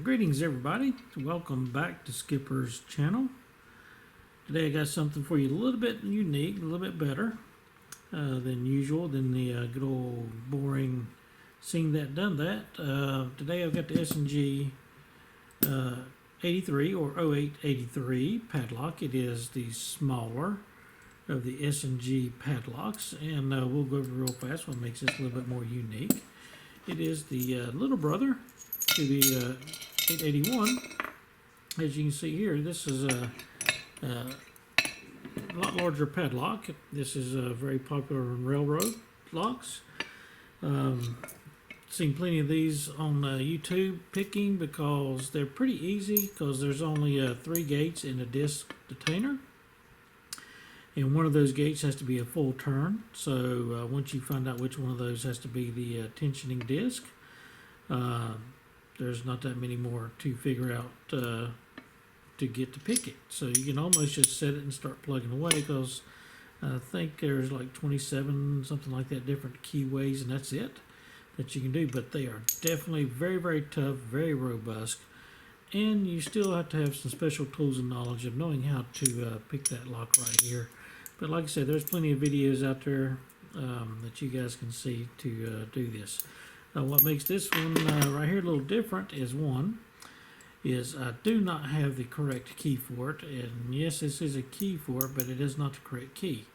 Greetings everybody, welcome back to Skipper's channel. Today I got something for you a little bit unique, a little bit better than usual, than the good old boring seen that done that. Today I've got the S&G 83 or 0883 padlock. It is the smaller of the S&G padlocks, and we'll go over real fast what makes this a little bit more unique. It is the little brother to the 881. As you can see here, this is a lot larger padlock. This is very popular in railroad locks. Seen plenty of these on YouTube picking because they're pretty easy, because there's only 3 gates in a disc detainer, and one of those gates has to be a full turn. So once you find out which one of those has to be the tensioning disc, there's not that many more to figure out to get to pick it. So you can almost just set it and start plugging away, because I think there's like 27, something like that, different keyways, and that's it that you can do. But they are definitely very, very tough, very robust, and you still have to have some special tools and knowledge of knowing how to pick that lock right here. But like I said, there's plenty of videos out there that you guys can see to do this. What makes this one right here a little different is I do not have the correct key for it. And yes, this is a key for it, but it is not the correct key.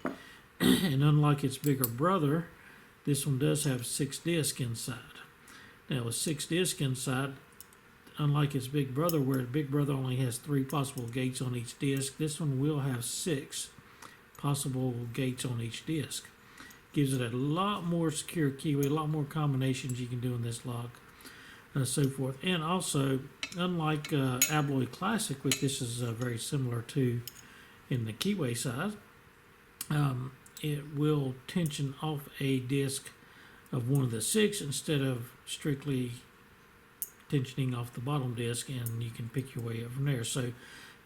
And unlike its bigger brother, this one does have 6 discs inside. Now with 6 discs inside, unlike its big brother, where the big brother only has 3 possible gates on each disc, this one will have 6 possible gates on each disc. Gives it a lot more secure keyway, a lot more combinations you can do in this lock, so forth. And also, unlike Alloy Classic, which this is very similar to in the keyway size, it will tension off a disc of one of the 6 instead of strictly tensioning off the bottom disc, and you can pick your way up from there. So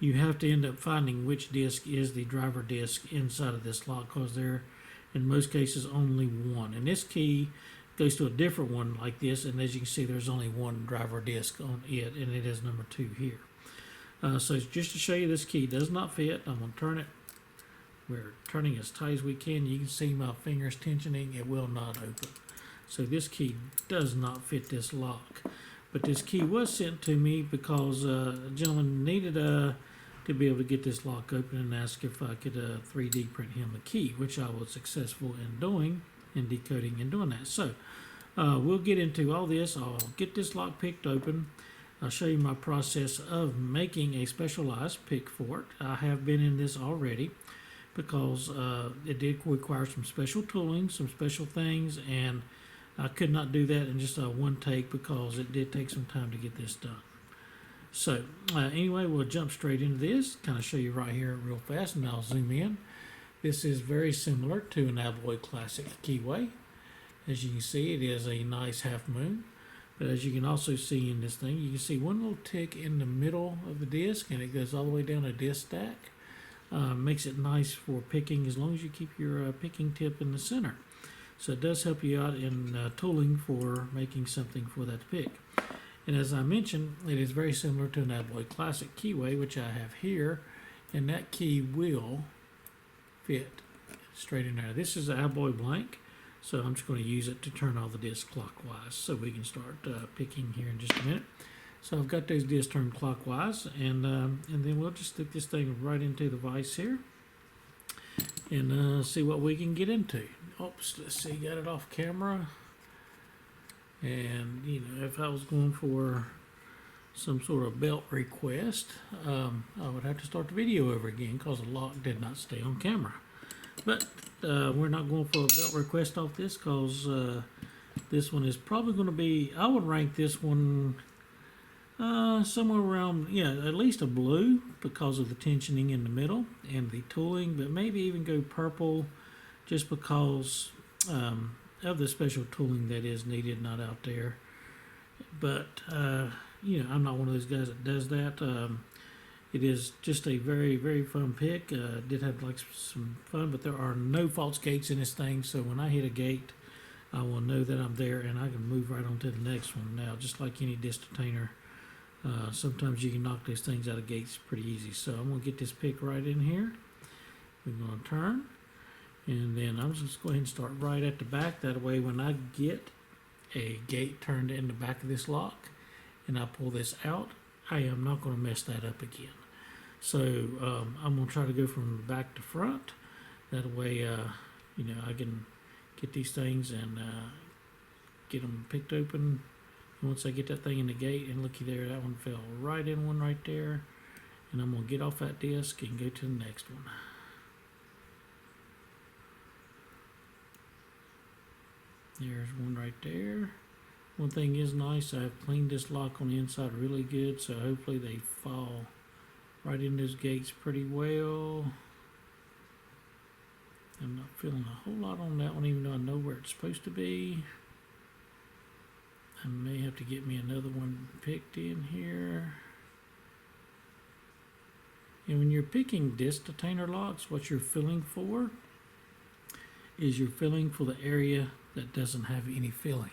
you have to end up finding which disc is the driver disc inside of this lock, because there, in most cases, only one. And this key goes to a different one like this, and as you can see, there's only one driver disc on it, and it is number 2 here. So just to show you, this key does not fit. I'm going to turn it. We're turning as tight as we can. You can see my fingers tensioning. It will not open. So this key does not fit this lock. But this key was sent to me because a gentleman needed to be able to get this lock open, and asked if I could 3D print him a key, which I was successful in doing, in decoding and doing that. So we'll get into all this. I'll get this lock picked open. I'll show you my process of making a specialized pick for it. I have been in this already, because it did require some special tooling, some special things, and I could not do that in just one take, because it did take some time to get this done. So anyway, we'll jump straight into this, kind of show you right here real fast, and I'll zoom in. This is very similar to an Alloy Classic keyway. As you can see, it is a nice half moon. But as you can also see in this thing, you can see one little tick in the middle of the disc, and it goes all the way down a disc stack. Makes it nice for picking, as long as you keep your picking tip in the center. So it does help you out in tooling for making something for that to pick. And as I mentioned, it is very similar to an Alloy Classic keyway, which I have here, and that key will fit straight in there. This is an Alloy blank, so I'm just going to use it to turn all the discs clockwise, so we can start picking here in just a minute. So I've got those discs turned clockwise, and then we'll just stick this thing right into the vise here, and see what we can get into. Oops, let's see, got it off camera. And you know, if I was going for some sort of belt request, I would have to start the video over again, because the lock did not stay on camera. But we're not going for a belt request off this, because this one is probably going to be, I would rank this one somewhere around, yeah, at least a blue, because of the tensioning in the middle and the tooling, but maybe even go purple, just because of the special tooling that is needed, not out there. But you know, I'm not one of those guys that does that. It is just a very, very fun pick. Did have like some fun, but there are no false gates in this thing, so when I hit a gate, I will know that I'm there and I can move right on to the next one. Now, just like any disc detainer, sometimes you can knock those things out of gates pretty easy. So I'm going to get this pick right in here. We're going to turn, and then I'm just going to go ahead and start right at the back. That way when I get a gate turned in the back of this lock and I pull this out, I am not going to mess that up again. So I'm going to try to go from back to front. That way, you know, I can get these things and get them picked open. And once I get that thing in the gate, and looky there, that one fell right in one right there. And I'm going to get off that disc and go to the next one. There's one right there. One thing is nice, I've cleaned this lock on the inside really good, so hopefully they fall right in those gates pretty well. I'm not feeling a whole lot on that one, even though I know where it's supposed to be. I may have to get me another one picked in here. And when you're picking disc detainer locks, what you're filling for is you're filling for the area that doesn't have any filling.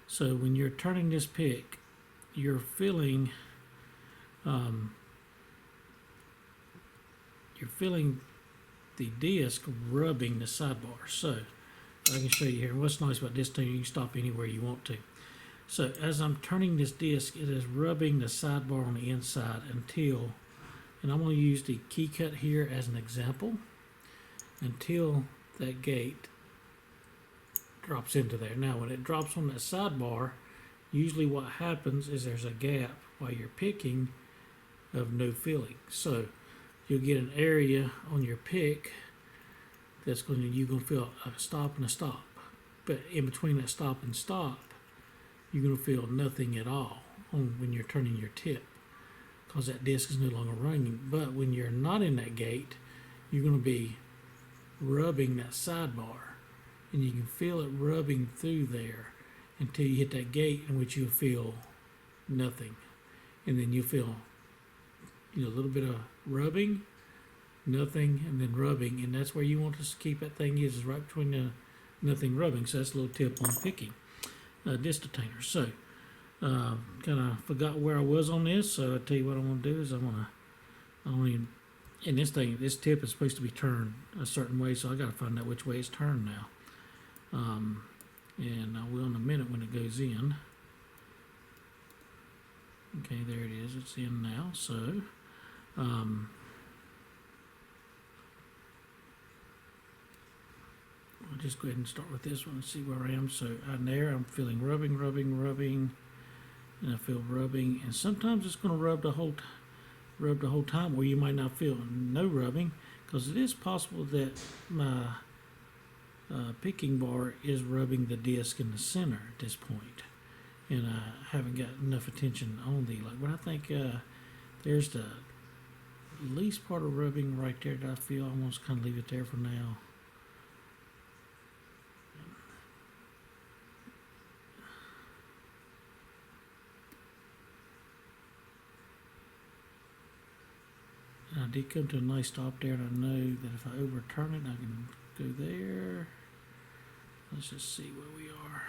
So when you're turning this pick, you're filling the disc rubbing the sidebar. So I can show you here. What's nice about this thing, you can stop anywhere you want to. So as I'm turning this disc, it is rubbing the sidebar on the inside until, and I'm going to use the key cut here as an example, until that gate drops into there. Now when it drops on that sidebar, usually what happens is there's a gap while you're picking of no filling. So you'll get an area on your pick that's going to, you're going to feel a stop and a stop. But in between that stop and stop, you're going to feel nothing at all when you're turning your tip, because that disc is no longer running. But when you're not in that gate, you're going to be rubbing that sidebar, and you can feel it rubbing through there until you hit that gate, in which you'll feel nothing. And then you'll feel, you know, a little bit of rubbing, nothing, and then rubbing. And that's where you want to keep that thing is right between the nothing rubbing. So that's a little tip on picking disc detainer. So kind of forgot where I was on this, so I'll tell you what I'm going to do is and this thing, this tip is supposed to be turned a certain way, so I got to find out which way it's turned now. And I will in a minute when it goes in. Okay, there it is. It's in now. So I'll just go ahead and start with this one and see where I am. So on there, I'm feeling rubbing, and I feel rubbing, and sometimes it's going to rub the whole time, where you might not feel no rubbing, because it is possible that my picking bar is rubbing the disc in the center at this point, and I haven't got enough attention on the, like, but I think there's the least part of rubbing right there that I feel. I'm going to kind of leave it there for now. I did come to a nice stop there, and I know that if I overturn it, I can go there. Let's just see where we are.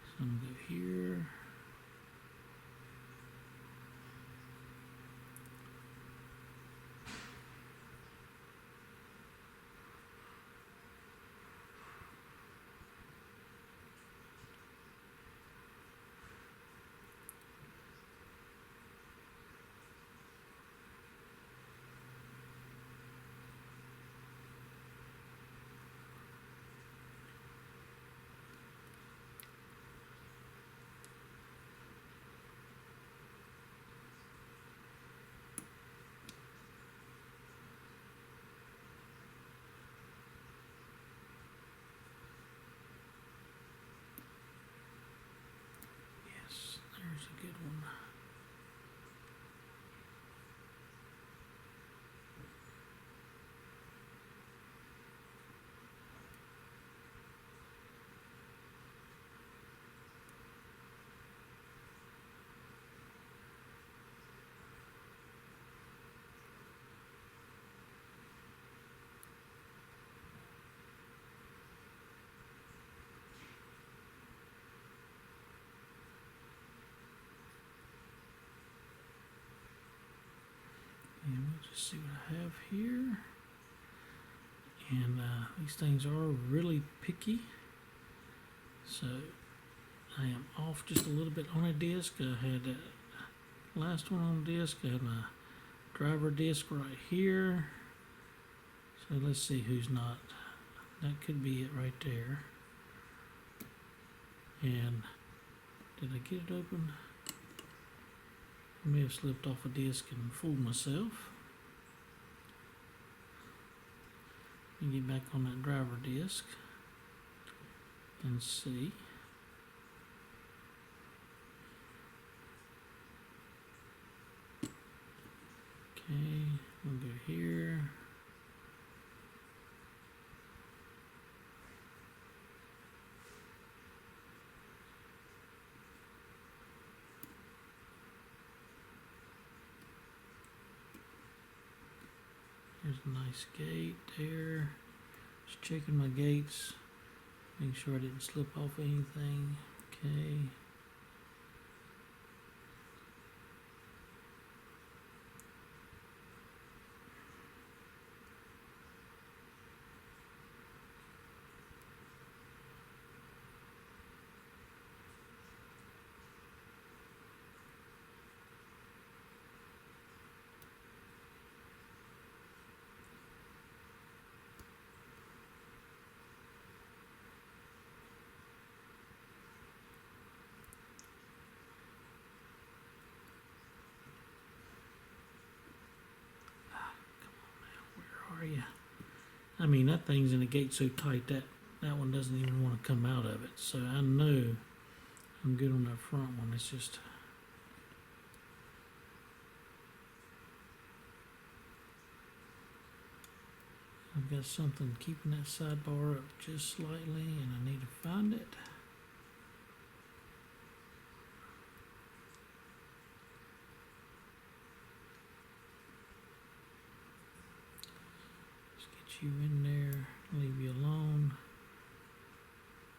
So I'm going to go here. Let's see what I have here. And these things are really picky. So I am off just a little bit on a disc. I had that last one on disc. I had my driver disc right here. So let's see who's not. That could be it right there. And did I get it open? I may have slipped off a disc and fooled myself. Let me get back on that driver disc and see. Okay, we'll go here. There's a nice gate there. Just checking my gates, make sure I didn't slip off anything. Okay. Are you? I mean, that thing's in the gate so tight that one doesn't even want to come out of it. So I know I'm good on that front one. It's just I've got something keeping that sidebar up just slightly, and I need to find it. You in there, leave you alone.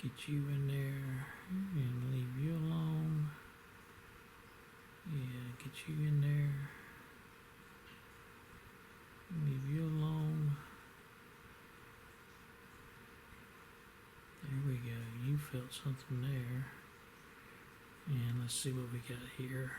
Get you in there and leave you alone. Yeah, get you in there, leave you alone. There we go. You felt something there. And let's see what we got here.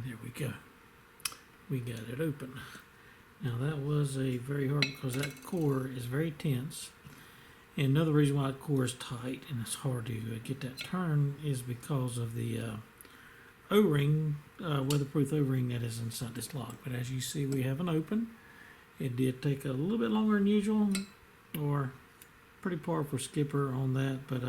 there we go. We got it open. Now that was a very hard, because that core is very tense. And another reason why the core is tight and it's hard to get that turn is because of the O-ring, weatherproof O-ring that is inside this lock. But as you see, we have an open. It did take a little bit longer than usual, or pretty par for skipper on that, but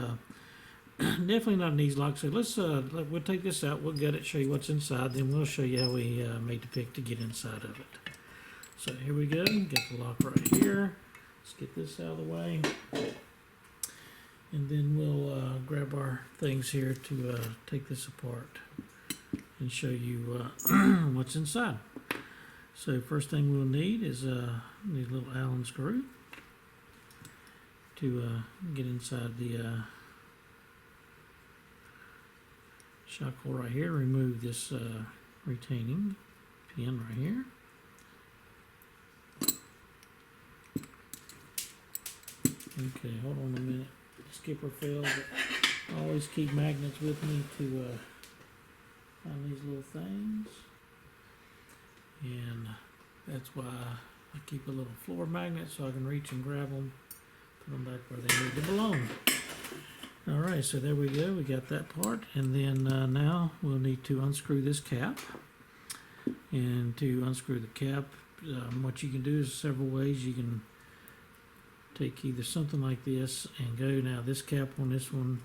definitely not an easy lock. So we'll take this out, we'll get it, show you what's inside, then we'll show you how we made the pick to get inside of it. So here we go, get the lock right here. Let's get this out of the way. And then we'll grab our things here to take this apart and show you what's inside. So first thing we'll need is a little Allen screw to get inside the shock hole right here. Remove this retaining pin right here. Okay, hold on a minute. Skipper failed. I always keep magnets with me to find these little things. And that's why I keep a little floor magnet so I can reach and grab them, put them back where they need to belong. Alright, so there we go. We got that part. And then now we'll need to unscrew this cap. And to unscrew the cap, what you can do is several ways. You can take either something like this and go. Now this cap on this one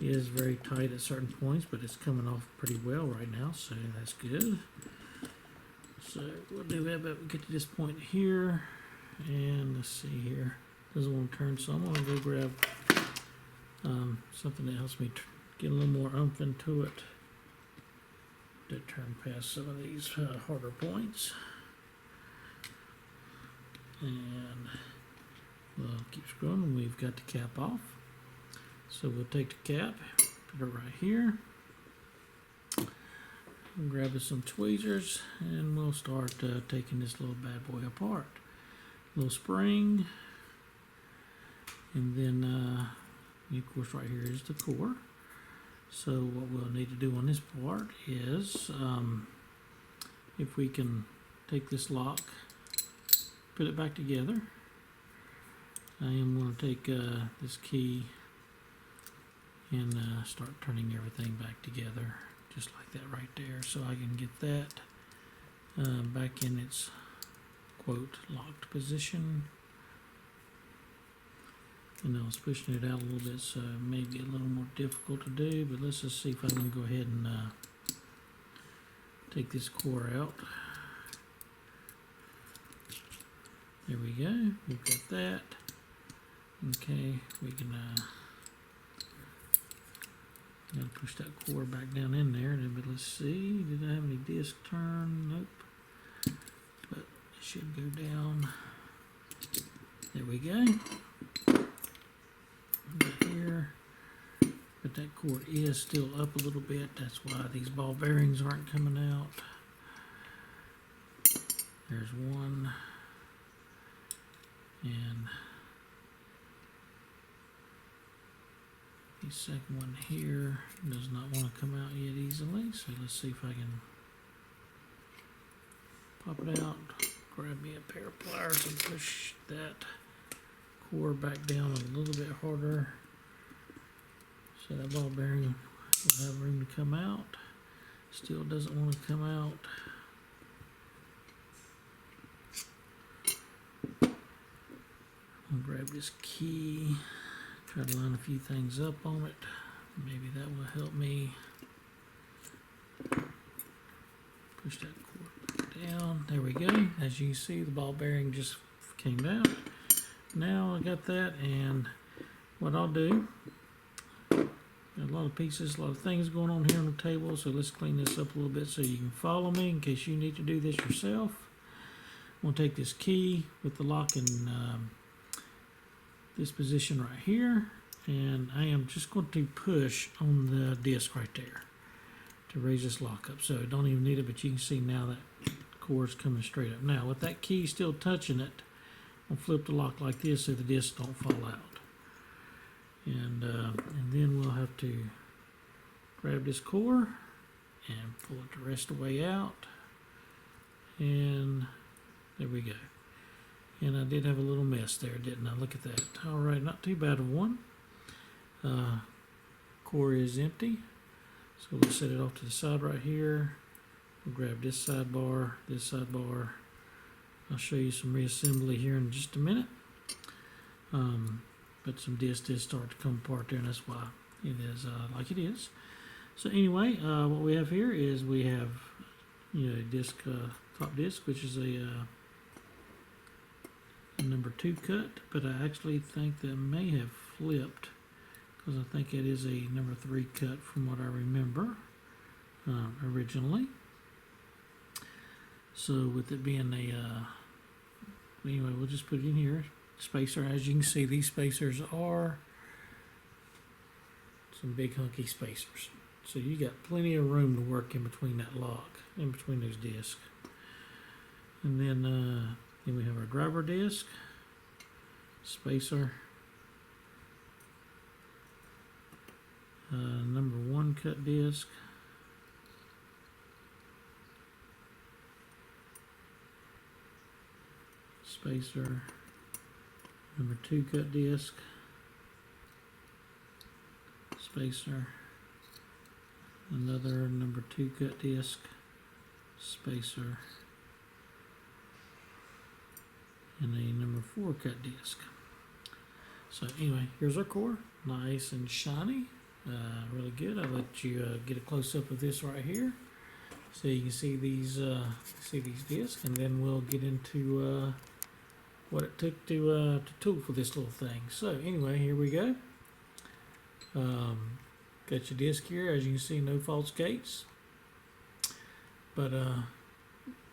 is very tight at certain points, but it's coming off pretty well right now, so that's good. So we'll do that, but we'll get to this point here, and let's see here. Doesn't want to turn, so I'm going to go grab something that helps me get a little more oomph into it to turn past some of these harder points. And we'll keep screwing, and we've got the cap off. So we'll take the cap, put it right here, and grab us some tweezers, and we'll start taking this little bad boy apart. Little spring, and then of course right here is the core. So what we'll need to do on this part is if we can take this lock, put it back together. I am going to take this key and start turning everything back together, just like that right there, so I can get that back in its quote locked position. And I was pushing it out a little bit, so it may be a little more difficult to do, but let's just see if I can go ahead and take this core out. There we go, we've got that. Okay, we can gotta push that core back down in there, but let's see, did I have any disc turn? Nope, but it should go down. There we go. Right here, but that cord is still up a little bit. That's why these ball bearings aren't coming out. There's one, and the second one here does not want to come out yet easily, so let's see if I can pop it out, grab me a pair of pliers and push that core back down a little bit harder so that ball bearing will have room to come out. Still doesn't want to come out. I'll grab this key, try to line a few things up on it. Maybe that will help me push that cord back down. There we go. As you can see, the ball bearing just came out. Now I got that, and what I'll do, got a lot of pieces, a lot of things going on here on the table, so let's clean this up a little bit so you can follow me in case you need to do this yourself. I'm going to take this key with the lock in this position right here, and I am just going to push on the disc right there to raise this lock up. So I don't even need it, but you can see now that cord's coming straight up. Now with that key still touching it, I'll flip the lock like this so the discs don't fall out. And then we'll have to grab this core and pull it the rest of the way out, and there we go. And I did have a little mess there, didn't I? Look at that. All right, not too bad of one. Core is empty, so we'll set it off to the side right here. We'll grab this sidebar, this sidebar. I'll show you some reassembly here in just a minute. But some discs did start to come apart there, and that's why it is like it is. So anyway, what we have here is we have, disc, top disc, which is a number 2 cut, but I actually think that may have flipped, because I think it is a number 3 cut from what I remember originally. So with it being anyway, we'll just put it in here. Spacer, as you can see, these spacers are some big hunky spacers. So you got plenty of room to work in between that lock, in between those discs. And then we have our driver disc, spacer, number 1 cut disc, spacer, number 2 cut disc, spacer, another number 2 cut disc, spacer, and a number 4 cut disc. So anyway, here's our core, nice and shiny, really good. I'll let you get a close up of this right here, so you can see these discs, and then we'll get into what it took to tool for this little thing. So anyway, here we go. Got your disc here. As you can see, no false gates, but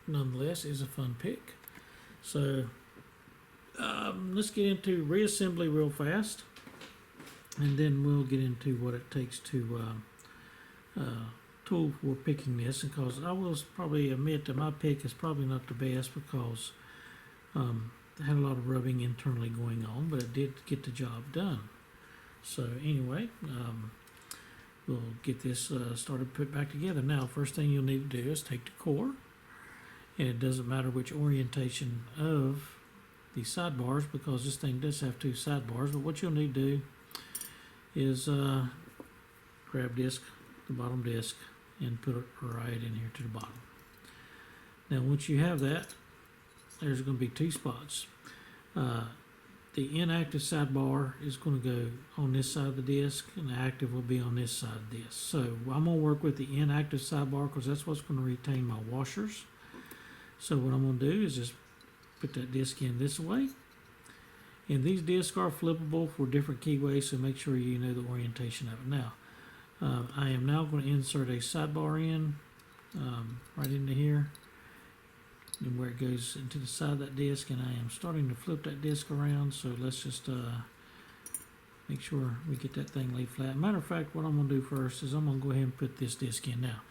nonetheless is a fun pick. So let's get into reassembly real fast, and then we'll get into what it takes to tool for picking this, because I will probably admit that my pick is probably not the best, because I had a lot of rubbing internally going on, but it did get the job done. So anyway, we'll get this started, put back together. Now, first thing you'll need to do is take the core, and it doesn't matter which orientation of the sidebars, because this thing does have 2 sidebars, but what you'll need to do is grab disc, the bottom disc, and put it right in here to the bottom. Now once you have that, there's going to be 2 spots. The inactive sidebar is going to go on this side of the disc, and the active will be on this side of the disc. So I'm going to work with the inactive sidebar, because that's what's going to retain my washers. So what I'm going to do is just put that disc in this way. And these discs are flippable for different keyways, so make sure you know the orientation of it. Now, I am now going to insert a sidebar in right into here, and where it goes into the side of that disc, and I am starting to flip that disc around. So let's just make sure we get that thing laid flat. Matter of fact, what I'm going to do first is I'm going to go ahead and put this disc in now.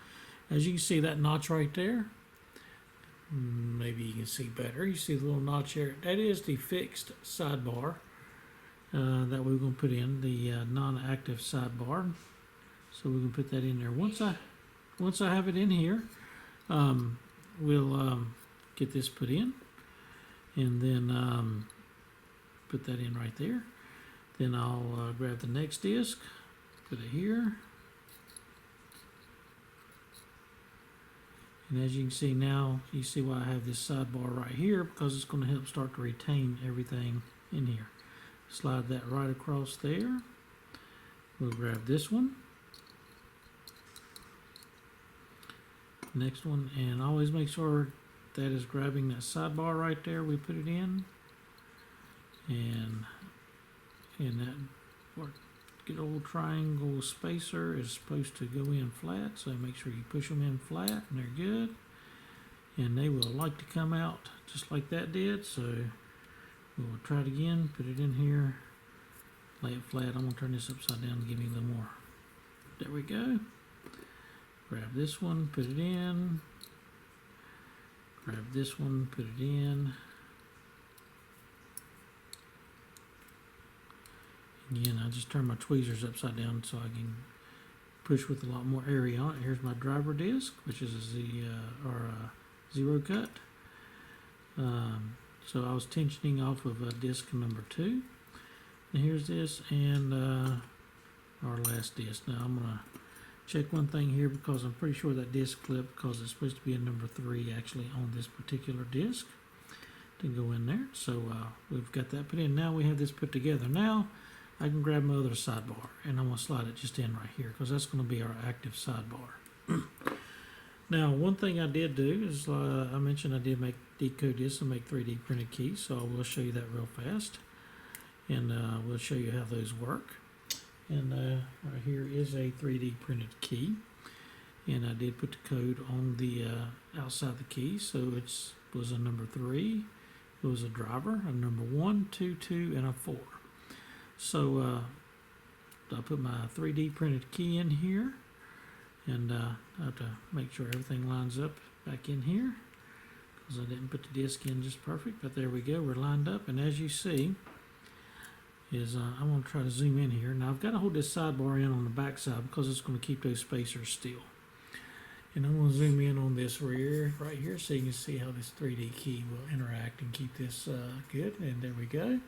As you can see, that notch right there, maybe you can see better. You see the little notch here. That is the fixed sidebar that we're going to put in, the non-active sidebar. So we can put that in there. Once I have it in here, we'll get this put in, and then put that in right there. Then I'll grab the next disc, put it here, and as you can see now, you see why I have this sidebar right here, because it's going to help start to retain everything in here. Slide that right across there. We'll grab this one, next one, and always make sure that is grabbing that sidebar right there. We put it in, and that good old triangle spacer is supposed to go in flat, so make sure you push them in flat, and they're good, and they will like to come out just like that did. So we'll try it again, put it in here, lay it flat. I'm going to turn this upside down and give me a little more. There we go. Grab this one, put it in. Grab this one, put it in. Again, I just turn my tweezers upside down so I can push with a lot more area on it. Here's my driver disc, which is zero cut. So I was tensioning off of disc number 2. And here's this and our last disc. Now I'm gonna check one thing here because I'm pretty sure that disc clip, because it's supposed to be a number 3 actually on this particular disc to go in there. So we've got that put in. Now we have this put together. Now I can grab my other sidebar and I'm going to slide it just in right here because that's going to be our active sidebar. Now one thing I did do is I mentioned I did decode this and make 3D printed keys, so I will show you that real fast and we'll show you how those work. And right here is a 3D printed key, and I did put the code on the outside the key, so it was a number 3, it was a driver, a number 1, 2, 2, and a 4. So I put my 3D printed key in here, and I have to make sure everything lines up back in here because I didn't put the disc in just perfect, but there we go, we're lined up. And as you see is I'm going to try to zoom in here. Now I've got to hold this sidebar in on the back side because it's going to keep those spacers still. And I'm going to zoom in on this rear right here so you can see how this 3D key will interact and keep this good. And there we go.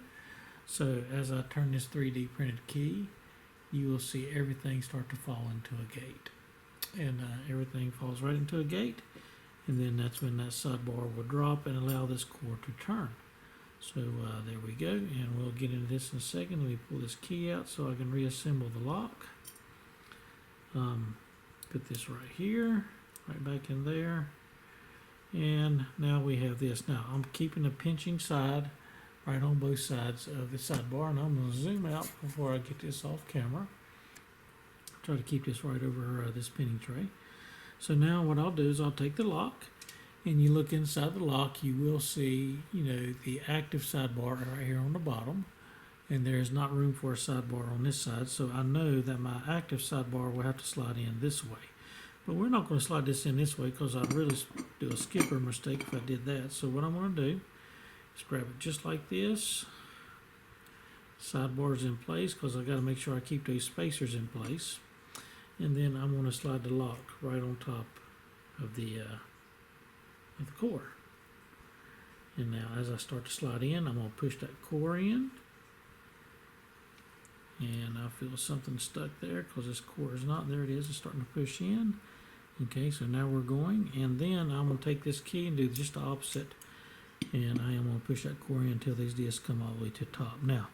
So as I turn this 3D printed key, you will see everything start to fall into a gate. And everything falls right into a gate. And then that's when that sidebar will drop and allow this core to turn. So there we go. And we'll get into this in a second. Let me pull this key out so I can reassemble the lock. Put this right here, right back in there. And now we have this. Now I'm keeping the pinching side right on both sides of the sidebar, and I'm going to zoom out before I get this off camera. Try to keep this right over this pinning tray. So now what I'll do is I'll take the lock, and you look inside the lock, you will see, you know, the active sidebar right here on the bottom, and there's not room for a sidebar on this side, so I know that my active sidebar will have to slide in this way. But we're not going to slide this in this way because I'd really do a skipper mistake if I did that. So what I'm going to do is grab it just like this. Sidebar's in place because I've got to make sure I keep those spacers in place. And then I'm going to slide the lock right on top of the core. And now as I start to slide in, I'm going to push that core in. And I feel something stuck there because this core is not. There it is. It's starting to push in. Okay, so now we're going. And then I'm going to take this key and do just the opposite. And I am going to push that core in until these discs come all the way to the top. Now,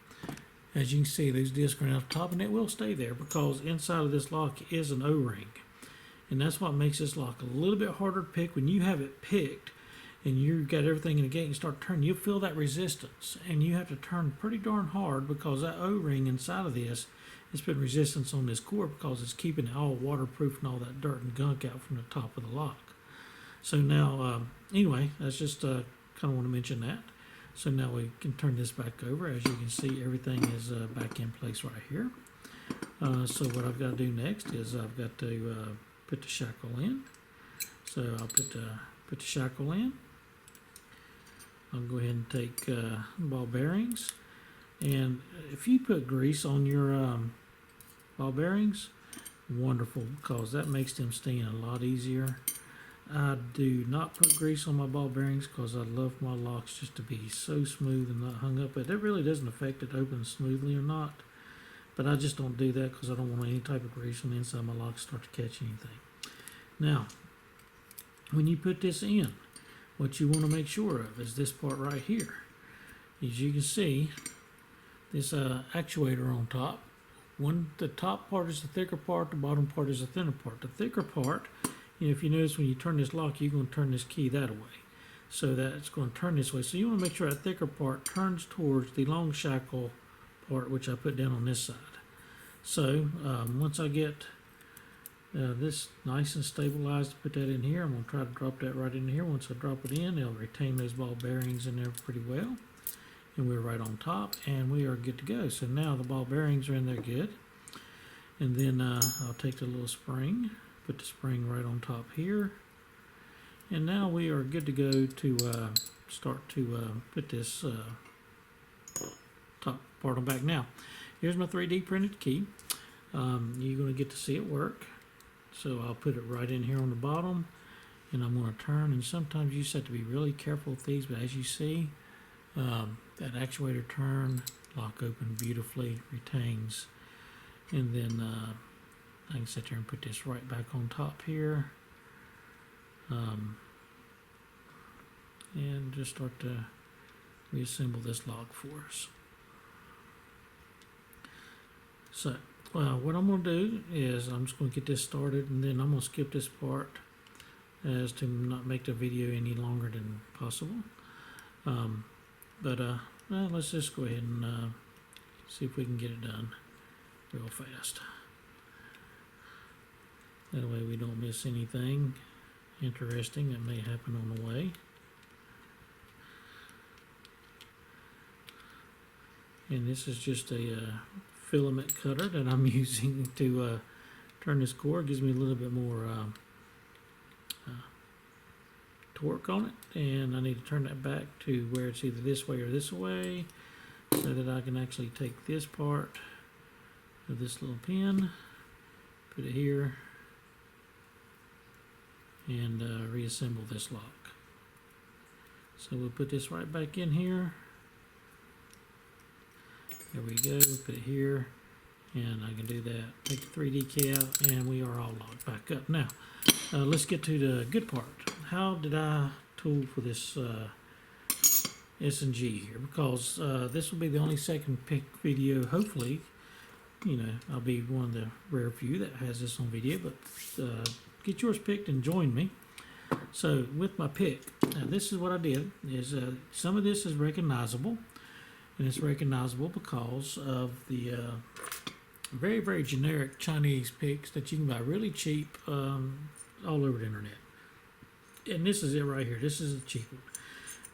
as you can see, these discs are now at the top, and it will stay there because inside of this lock is an O-ring. And that's what makes this lock a little bit harder to pick. When you have it picked and you've got everything in the gate and you start turning, you'll feel that resistance. And you have to turn pretty darn hard because that O-ring inside of this is putting resistance on this core because it's keeping it all waterproof and all that dirt and gunk out from the top of the lock. So now, anyway, that's just kind of want to mention that. So now we can turn this back over. As you can see, everything is back in place right here. So what I've got to do next is I've got to put the shackle in. So I'll put the shackle in. I'll go ahead and take ball bearings. And if you put grease on your ball bearings, wonderful, because that makes them stay in a lot easier. I do not put grease on my ball bearings because I love my locks just to be so smooth and not hung up. But it really doesn't affect it opens smoothly or not. But I just don't do that because I don't want any type of grease on the inside of my locks start to catch anything. Now, when you put this in, what you want to make sure of is this part right here. As you can see, this actuator on top. The top part is the thicker part, the bottom part is the thinner part. The thicker part, you know, if you notice when you turn this lock, you're going to turn this key that way. So that it's going to turn this way. So you want to make sure that thicker part turns towards the long shackle part, which I put down on this side. So once I get this nice and stabilized, put that in here. I'm going to try to drop that right in here. Once I drop it in, it'll retain those ball bearings in there pretty well. And we're right on top, and we are good to go. So now the ball bearings are in there good. And then I'll take the little spring, put the spring right on top here. And now we are good to go to start to put this top part on back. Now, here's my 3D printed key. You're going to get to see it work. So I'll put it right in here on the bottom, and I'm going to turn. And sometimes you just have to be really careful with these, but as you see, that actuator turn, lock open beautifully, retains. And then I can sit there and put this right back on top here. And just start to reassemble this lock for us. So, what I'm going to do is I'm just going to get this started, and then I'm going to skip this part as to not make the video any longer than possible. Well, let's just go ahead and see if we can get it done real fast. That way we don't miss anything interesting that may happen on the way. And this is just a filament cutter that I'm using to turn this core. It gives me a little bit more torque on it, and I need to turn that back to where it's either this way or this way, so that I can actually take this part of this little pin, put it here, and reassemble this lock. So we'll put this right back in here. There we go, put it here, and I can do that. Take the 3D key out, and we are all locked back up. Now, let's get to the good part. How did I tool for this S&G here? Because this will be the only second pick video. Hopefully, you know, I'll be one of the rare few that has this on video, but get yours picked and join me. So, with my pick, now this is what I did, is some of this is recognizable. And it's recognizable because of the very, very generic Chinese picks that you can buy really cheap all over the internet. And this is it right here. This is a cheap one.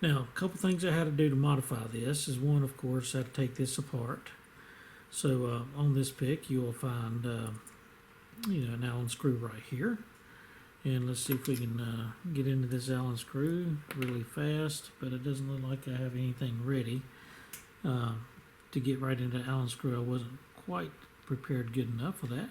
Now, a couple things I had to do to modify this is one, of course, I had to take this apart. So on this pick, you will find an Allen screw right here. And let's see if we can get into this Allen screw really fast, but it doesn't look like I have anything ready. To get right into the Allen screw. I wasn't quite prepared good enough for that.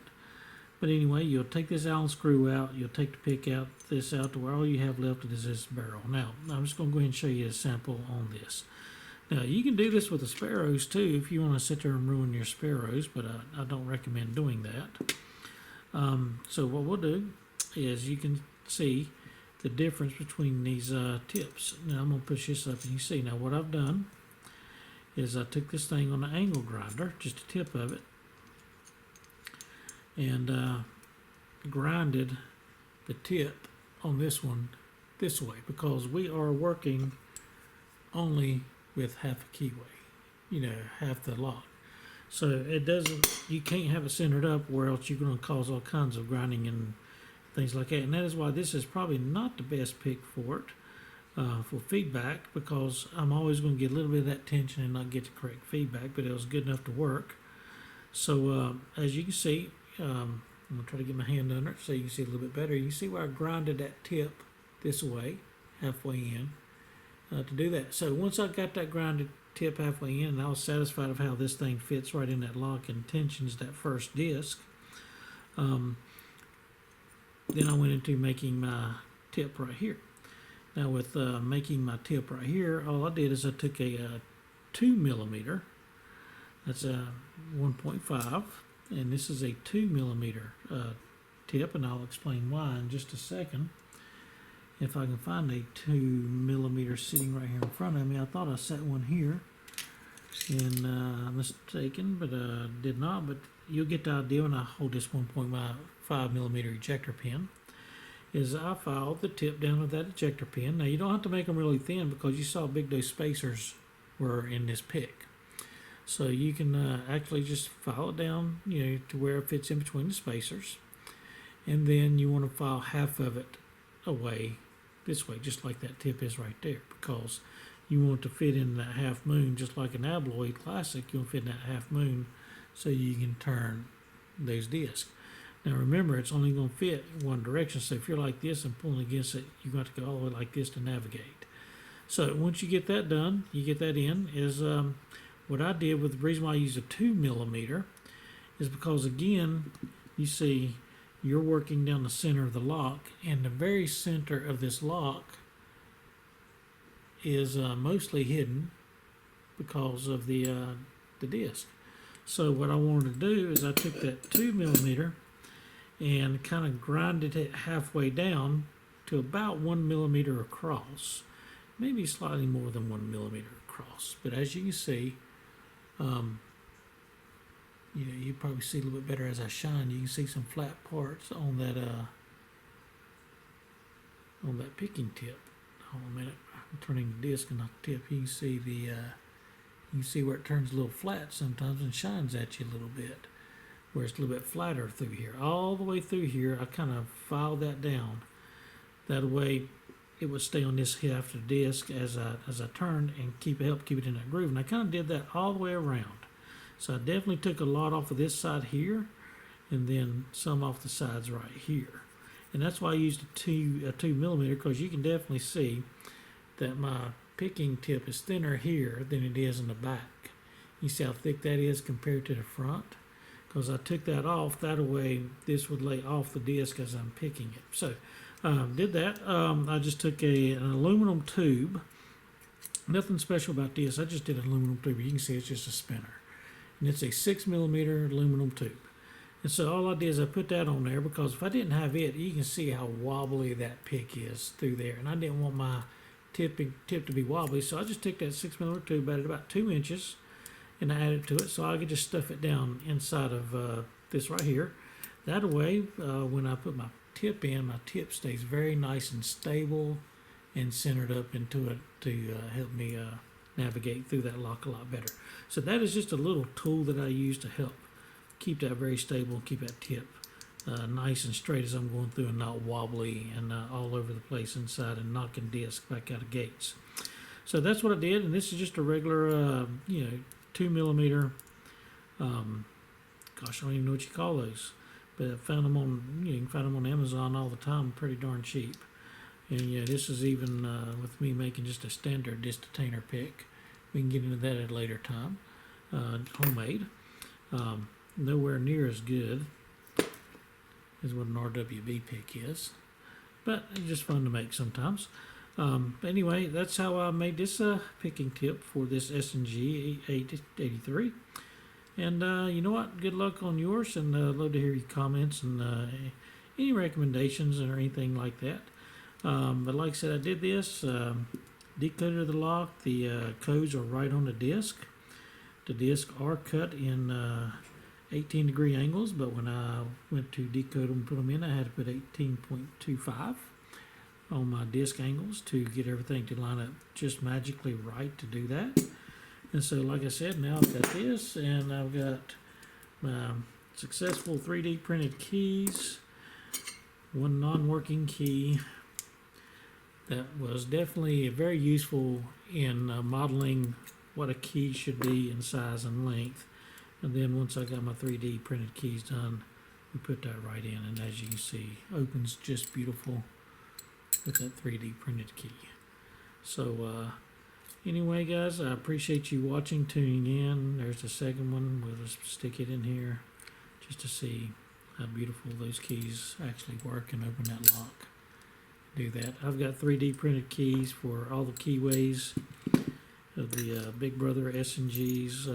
But anyway, you'll take this Allen screw out, you'll take the pick out, this out to where all you have left is this barrel. Now, I'm just going to go ahead and show you a sample on this. Now, you can do this with the sparrows too if you want to sit there and ruin your sparrows, but I don't recommend doing that. So what we'll do is you can see the difference between these tips. Now, I'm going to push this up and you see. Now, what I've done is I took this thing on an angle grinder, just a tip of it, and grinded the tip on this one this way, because we are working only with half a keyway, half the lock. So it doesn't, you can't have it centered up, or else you're going to cause all kinds of grinding and things like that. And that is why this is probably not the best pick for it. For feedback, because I'm always going to get a little bit of that tension and not get the correct feedback, but it was good enough to work. So as you can see, I'm going to try to get my hand under it so you can see a little bit better. You see where I grinded that tip this way, halfway in, to do that. So once I got that grinded tip halfway in, and I was satisfied of how this thing fits right in that lock and tensions that first disc, then I went into making my tip right here. Now with making my tip right here, all I did is I took a 2 millimeter, that's a 1.5, and this is a 2 millimeter tip, and I'll explain why in just a second. If I can find a 2 millimeter sitting right here in front of me. I thought I set one here, and I'm mistaken, but did not. But you'll get the idea when I hold this 1.5 millimeter ejector pin. Is I filed the tip down with that ejector pin. Now you don't have to make them really thin, because you saw how big those spacers were in this pick. So you can actually just file it down, to where it fits in between the spacers. And then you want to file half of it away this way, just like that tip is right there, because you want to fit in that half moon, just like an Abloy Classic. You want to fit in that half moon so you can turn those discs. Now remember, it's only going to fit one direction, so if you're like this and pulling against it, you've got to go all the way like this to navigate. So once you get that done, you get that in, is what I did with the reason why I use a 2 millimeter is because, again, you see you're working down the center of the lock, and the very center of this lock is mostly hidden because of the disc. So what I wanted to do is I took that 2mm and kind of grinded it halfway down to about 1mm across, maybe slightly more than 1mm across. But as you can see, you probably see a little bit better as I shine. You can see some flat parts on that picking tip. Hold on a minute. I'm turning the disc and not the tip. You can see you can see where it turns a little flat sometimes and shines at you a little bit, where it's a little bit flatter through here. All the way through here, I kind of filed that down. That way, it would stay on this half of the disc as I turned and help keep it in that groove. And I kind of did that all the way around. So I definitely took a lot off of this side here, and then some off the sides right here. And that's why I used a 2mm, because you can definitely see that my picking tip is thinner here than it is in the back. You see how thick that is compared to the front? Because I took that off, that way this would lay off the disc as I'm picking it. So did that. I just took an aluminum tube. Nothing special about this. I just did an aluminum tube. You can see it's just a spinner. And it's a 6mm aluminum tube. And so all I did is I put that on there, because if I didn't have it, you can see how wobbly that pick is through there. And I didn't want my tip to be wobbly, so I just took that 6mm tube, added about 2 inches, and I added to it so I could just stuff it down inside of this right here. That way, when I put my tip in, my tip stays very nice and stable and centered up into it to help me navigate through that lock a lot better. So that is just a little tool that I use to help keep that very stable, keep that tip nice and straight as I'm going through, and not wobbly and all over the place inside and knocking disc back out of gates. So that's what I did, and this is just a regular 2mm, gosh, I don't even know what you call those, but I found them on, you can find them on Amazon all the time, pretty darn cheap. And this is even with me making just a standard disc detainer pick. We can get into that at a later time. Homemade. Nowhere near as good as what an RWB pick is, but it's just fun to make sometimes. Anyway, that's how I made this picking tip for this S&G 883. And you know what? Good luck on yours, and love to hear your comments and any recommendations or anything like that. But like I said, I did this, decoded the lock. The codes are right on the disc. The discs are cut in 18-degree angles, but when I went to decode them and put them in, I had to put 18.25 on my disc angles to get everything to line up just magically right to do that. And so, like I said, now I've got this, and I've got my successful 3D printed keys, one non-working key that was definitely very useful in modeling what a key should be in size and length. And then once I got my 3D printed keys done, we put that right in, and as you can see, opens just beautiful with that 3D printed key. So anyway, guys, I appreciate you watching, tuning in. There's the second one. We'll just stick it in here just to see how beautiful those keys actually work and open that lock. Do that. I've got 3D printed keys for all the keyways of the Big Brother S&Gs,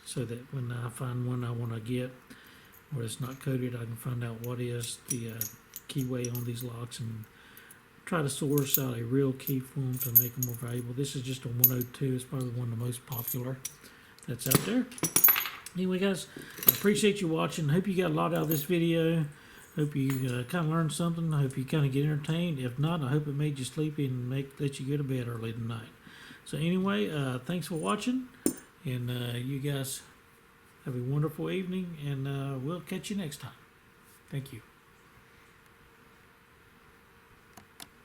so that when I find one I want to get where it's not coded, I can find out what is the keyway on these locks and try to source out a real key form to make them more valuable. This is just a 102. It's probably one of the most popular that's out there. Anyway, guys, I appreciate you watching. I hope you got a lot out of this video. Hope you kind of learned something. I hope you kind of get entertained. If not, I hope it made you sleepy and let you go to bed early tonight. So anyway, thanks for watching, and you guys have a wonderful evening, and we'll catch you next time. Thank you.